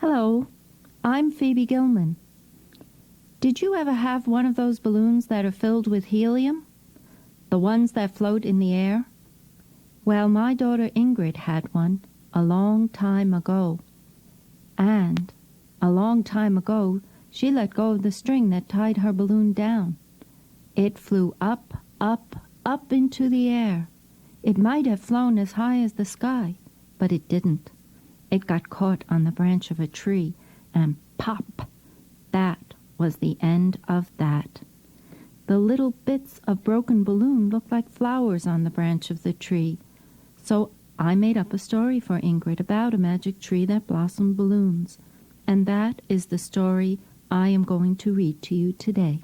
Hello, I'm Phoebe Gilman. Did you ever have one of those balloons that are filled with helium? The ones that float in the air? Well, my daughter Ingrid had one a long time ago. And a long time ago, she let go of the string that tied her balloon down. It flew up, up, up into the air. It might have flown as high as the sky, but it didn't. It got caught on the branch of a tree, and pop! That was the end of that. The little bits of broken balloon looked like flowers on the branch of the tree. So I made up a story for Ingrid about a magic tree that blossomed balloons. And that is the story I am going to read to you today.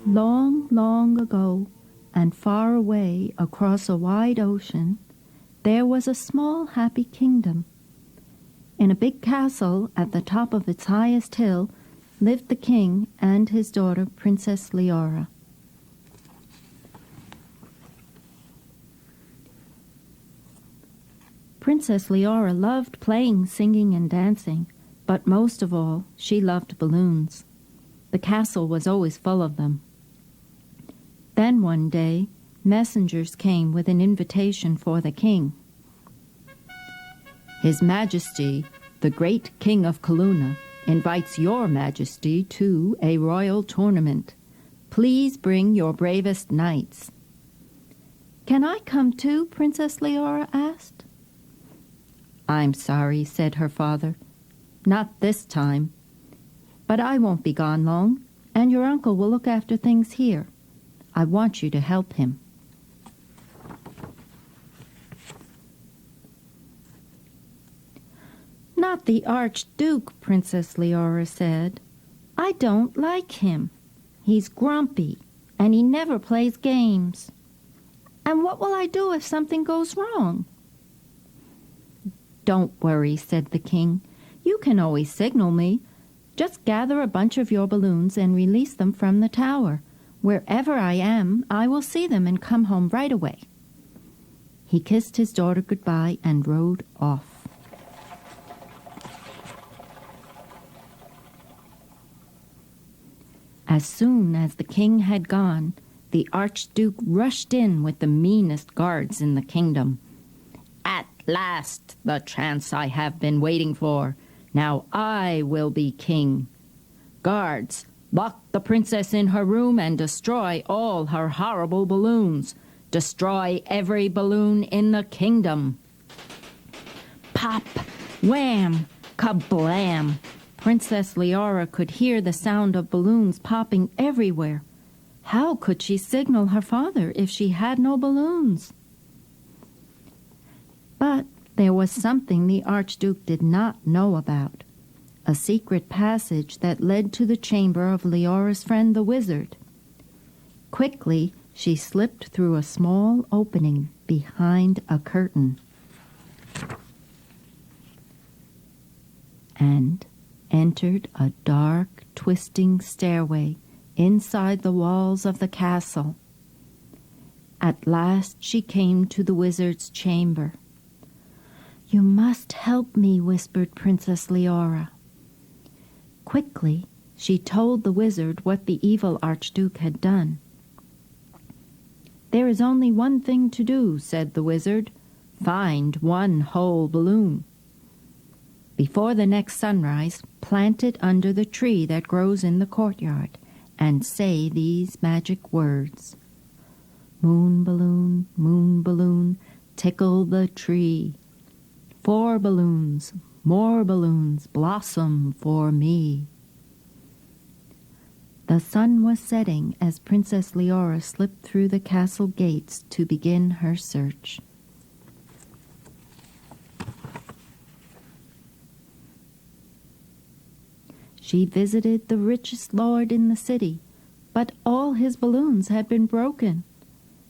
Long, long ago, and far away across a wide ocean, there was a small, happy kingdom. In a big castle at the top of its highest hill lived the king and his daughter, Princess Leora. Princess Leora loved playing, singing, and dancing, but most of all, she loved balloons. The castle was always full of them. Then one day, messengers came with an invitation for the king. His Majesty, the great King of Kelowna, invites your Majesty to a royal tournament. Please bring your bravest knights. Can I come too? Princess Leora asked. I'm sorry, said her father. Not this time. But I won't be gone long, and your uncle will look after things here. I want you to help him. Not the Archduke, Princess Leora said. I don't like him. He's grumpy, and he never plays games. And what will I do if something goes wrong? Don't worry, said the king. You can always signal me. Just gather a bunch of your balloons and release them from the tower. Wherever I am, I will see them and come home right away. He kissed his daughter goodbye and rode off. As soon as the king had gone, the Archduke rushed in with the meanest guards in the kingdom. At last, the chance I have been waiting for. Now I will be king. Guards, lock the princess in her room and destroy all her horrible balloons. Destroy every balloon in the kingdom. Pop, wham, kablam. Princess Leora could hear the sound of balloons popping everywhere. How could she signal her father if she had no balloons? But there was something the Archduke did not know about. A secret passage that led to the chamber of Leora's friend the wizard. Quickly, she slipped through a small opening behind a curtain and entered a dark, twisting stairway inside the walls of the castle. At last she came to the wizard's chamber. You must help me, whispered Princess Leora. Quickly, she told the wizard what the evil Archduke had done. There is only one thing to do, said the wizard. Find one whole balloon. Before the next sunrise, plant it under the tree that grows in the courtyard, and say these magic words. Moon balloon, tickle the tree. 4 balloons, more balloons, blossom for me. The sun was setting as Princess Leora slipped through the castle gates to begin her search. She visited the richest lord in the city, but all his balloons had been broken.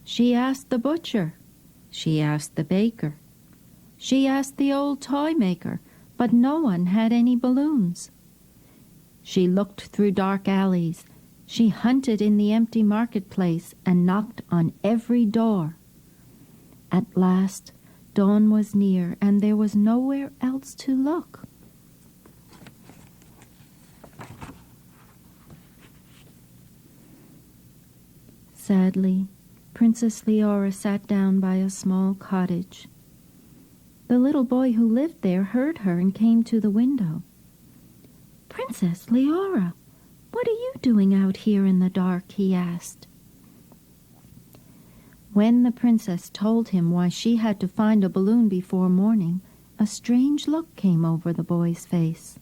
She asked the butcher. She asked the baker. She asked the old toy maker, but no one had any balloons. She looked through dark alleys. She hunted in the empty marketplace and knocked on every door. At last, dawn was near, and there was nowhere else to look. Sadly, Princess Leora sat down by a small cottage. The little boy who lived there heard her and came to the window. "Princess Leora, what are you doing out here in the dark?" he asked. When the princess told him why she had to find a balloon before morning, a strange look came over the boy's face.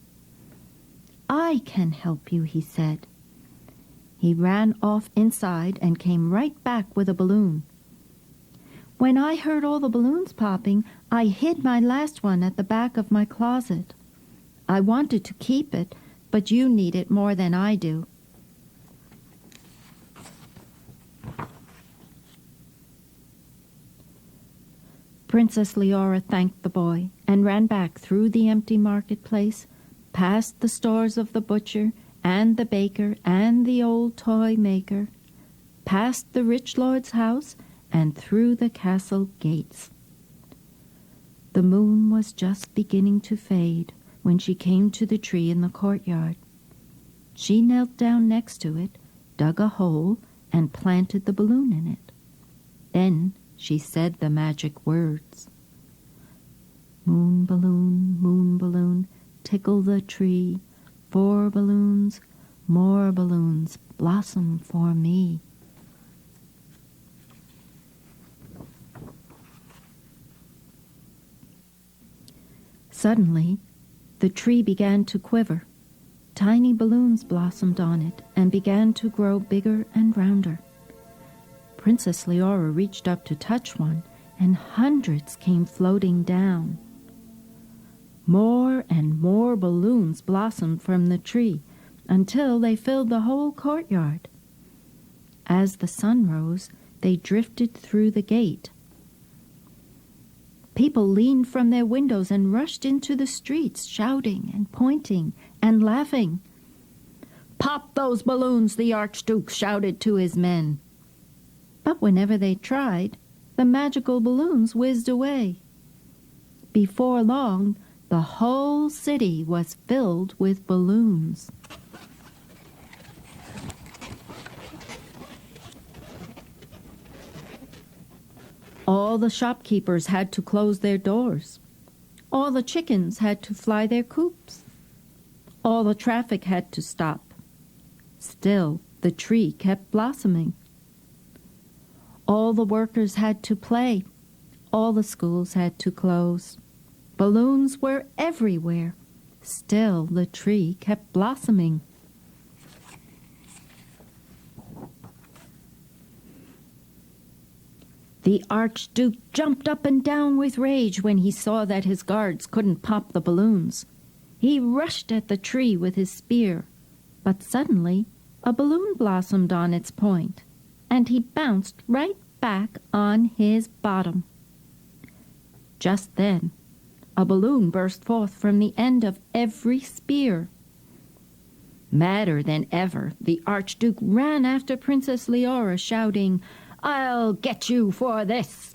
"I can help you," he said. He ran off inside and came right back with a balloon. "When I heard all the balloons popping, I hid my last one at the back of my closet. I wanted to keep it, but you need it more than I do." Princess Leora thanked the boy and ran back through the empty marketplace, past the stores of the butcher and the baker and the old toy maker, past the rich lord's house and through the castle gates. The moon was just beginning to fade when she came to the tree in the courtyard. She knelt down next to it, dug a hole, and planted the balloon in it. Then she said the magic words. moon balloon, tickle the tree. 4 balloons, more balloons, blossom for me." Suddenly, the tree began to quiver. Tiny balloons blossomed on it and began to grow bigger and rounder. Princess Leora reached up to touch one, and hundreds came floating down. More and more balloons blossomed from the tree until they filled the whole courtyard. As the sun rose, they drifted through the gate. People leaned from their windows and rushed into the streets, shouting and pointing and laughing. "Pop those balloons," the Archduke shouted to his men. But whenever they tried, the magical balloons whizzed away. Before long, the whole city was filled with balloons. All the shopkeepers had to close their doors. All the chickens had to fly their coops. All the traffic had to stop. Still, the tree kept blossoming. All the workers had to play. All the schools had to close. Balloons were everywhere. Still, the tree kept blossoming. The Archduke jumped up and down with rage when he saw that his guards couldn't pop the balloons. He rushed at the tree with his spear, but suddenly a balloon blossomed on its point, and he bounced right back on his bottom. Just then, a balloon burst forth from the end of every spear. Madder than ever, the Archduke ran after Princess Leora, shouting, "I'll get you for this!"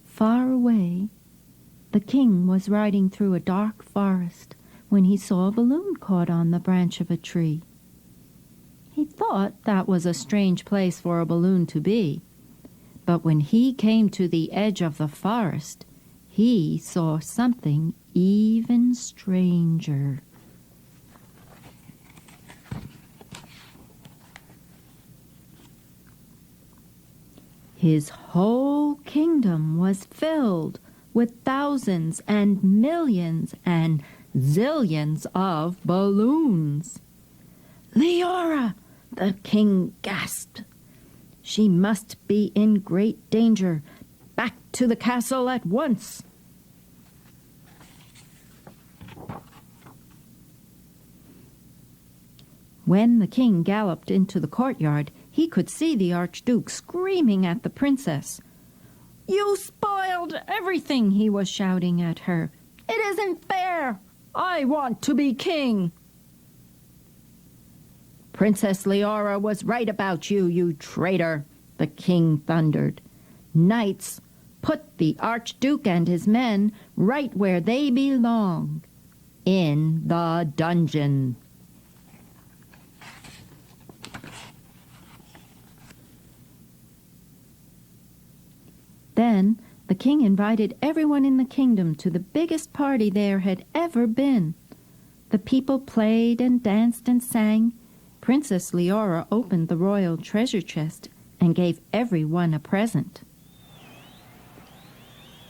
Far away, the king was riding through a dark forest when he saw a balloon caught on the branch of a tree. He thought that was a strange place for a balloon to be, but when he came to the edge of the forest, he saw something even stranger. His whole kingdom was filled with thousands and millions and zillions of balloons. "Leora!" the king gasped. "She must be in great danger. Back to the castle at once." When the king galloped into the courtyard, he could see the Archduke screaming at the princess. "You spoiled everything," he was shouting at her. "It isn't fair. I want to be king." "Princess Leora was right about you, you traitor," the king thundered. "Knights, put the Archduke and his men right where they belong, in the dungeon." Then the king invited everyone in the kingdom to the biggest party there had ever been. The people played and danced and sang. Princess Leora opened the royal treasure chest and gave everyone a present.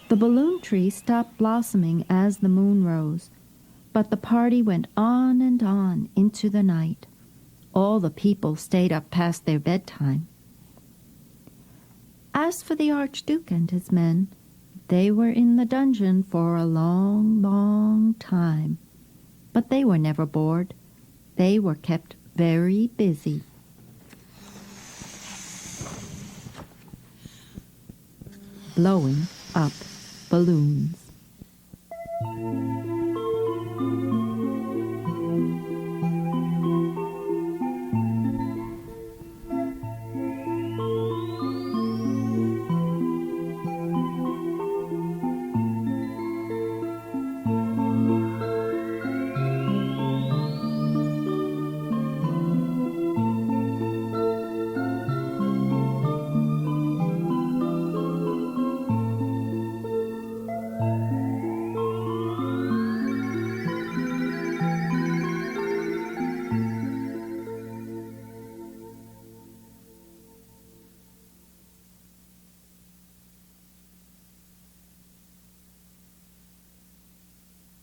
The balloon tree stopped blossoming as the moon rose, but the party went on and on into the night. All the people stayed up past their bedtime. As for the Archduke and his men, they were in the dungeon for a long, long time. But they were never bored. They were kept very busy. Blowing up balloons.